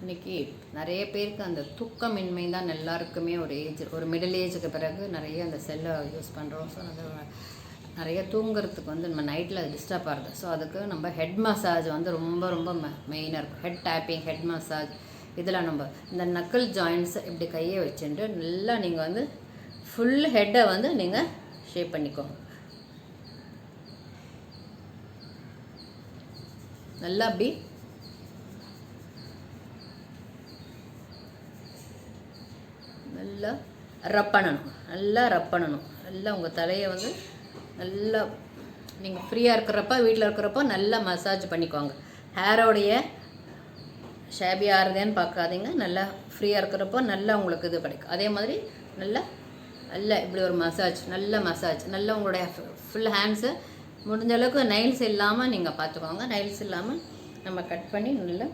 இன்றைக்கி நிறைய பேருக்கு அந்த தூக்கமின்மை தான் எல்லாருக்குமே ஒரு மிடில் ஏஜுக்கு பிறகு நிறைய அந்த செல்லை யூஸ் பண்ணுறோம். ஸோ அது நிறைய தூங்குறதுக்கு நம்ம நைட்டில் அது டிஸ்டர்ப் ஆகுது. ஸோ அதுக்கு நம்ம ஹெட் மசாஜ் ரொம்ப ரொம்ப மெயினாக இருக்கும். ஹெட் டேப்பிங், ஹெட் மசாஜ், இதில் நம்ம இந்த நக்கிள் ஜாயின்ட்ஸ் இப்படி கையை வச்சுட்டு நல்லா நீங்கள் ஃபுல் ஹெட்டை நீங்கள் ஷேப் பண்ணிக்கோங்க. நல்லா அப்படி நல்லா ரப் பண்ணணும். நல்லா உங்கள் தலையை நல்லா நீங்கள் ஃப்ரீயாக இருக்கிறப்ப, வீட்டில் இருக்கிறப்போ நல்லா மசாஜ் பண்ணிக்கோங்க. ஹேரோடைய ஷேபி ஆறுதேன்னு பார்க்காதீங்க. நல்லா ஃப்ரீயாக இருக்கிறப்போ நல்லா உங்களுக்கு இது கிடைக்கும். அதே மாதிரி நல்லா இப்படி ஒரு மசாஜ், நல்லா உங்களுடைய ஃபுல் ஹேண்ட்ஸு முடிஞ்ச அளவுக்கு நைல்ஸ் இல்லாமல் நீங்கள் பார்த்துக்கோங்க. நைல்ஸ் இல்லாமல் நம்ம கட் பண்ணி நல்லா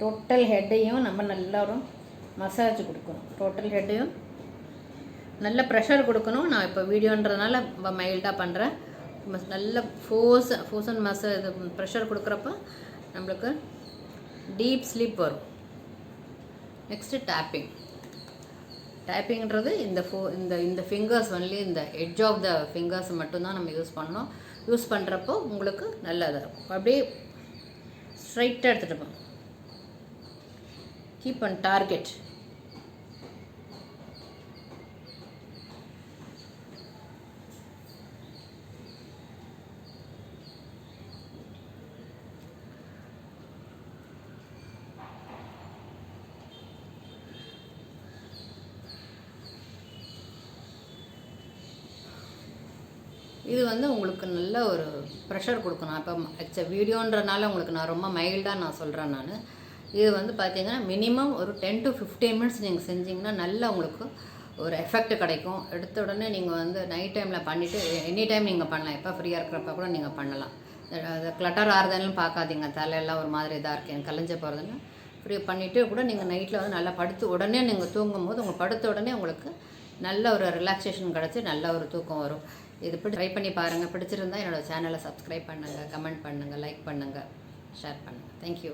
டோட்டல் ஹெட்டையும் நம்ம நல்லா ஒரு மசாஜ் கொடுக்கணும். டோட்டல் ஹெட்டையும் நல்ல ப்ரெஷர் கொடுக்கணும். நான் இப்போ வீடியோன்றதுனால ரொம்ப மைல்டாக பண்ணுறேன். நல்ல ஃபோர்ஸ் அண்ட் இது ப்ரெஷர் கொடுக்குறப்ப நம்மளுக்கு டீப் ஸ்லீப் வரும். நெக்ஸ்ட்டு டேப்பிங்கிறது இந்த ஃபிங்கர்ஸ் இந்த எட்ஜ் ஆஃப் த ஃபிங்கர்ஸ் மட்டும்தான் நம்ம யூஸ் பண்ணணும். யூஸ் பண்ணுறப்போ உங்களுக்கு நல்லதாக இருக்கும். அப்படியே ஸ்ட்ரைட்டாக எடுத்துகிட்டு போங்க. Keep on target. இது உங்களுக்கு நல்ல ஒரு ப்ரெஷர் கொடுக்கணும். இப்போ வீடியோன்றனால உங்களுக்கு நான் ரொம்ப மைல்டாக நான் சொல்கிறேன். இது பார்த்தீங்கன்னா மினிமம் ஒரு 10 to 15 மினிட்ஸ் நீங்கள் செஞ்சிங்கன்னா நல்லா உங்களுக்கு ஒரு எஃபெக்ட் கிடைக்கும். எடுத்த உடனே நீங்கள் நைட் டைமில் பண்ணிவிட்டு எனி டைம் நீங்கள் பண்ணலாம். எப்போ ஃப்ரீயாக இருக்கிறப்ப கூட நீங்கள் பண்ணலாம். அது கிளட்டர் ஆறுதுன்னு பார்க்காதீங்க. தலையெல்லாம் ஒரு மாதிரி இதாக இருக்குது, எனக்கு கலைஞ்ச போகிறதுன்னு ஃப்ரீ பண்ணிவிட்டு கூட நீங்கள் நைட்டில் நல்லா படுத்து உடனே நீங்கள் தூங்கும்போது படுத்த உடனே உங்களுக்கு நல்ல ஒரு ரிலாக்ஸேஷன் கிடச்சி நல்ல ஒரு தூக்கம் வரும். இது ட்ரை பண்ணி பாருங்கள். பிடிச்சிருந்தால் என்னோடய சேனலை சப்ஸ்கிரைப் பண்ணுங்கள், கமெண்ட் பண்ணுங்கள், லைக் பண்ணுங்கள், ஷேர் பண்ணுங்கள். தேங்க்யூ.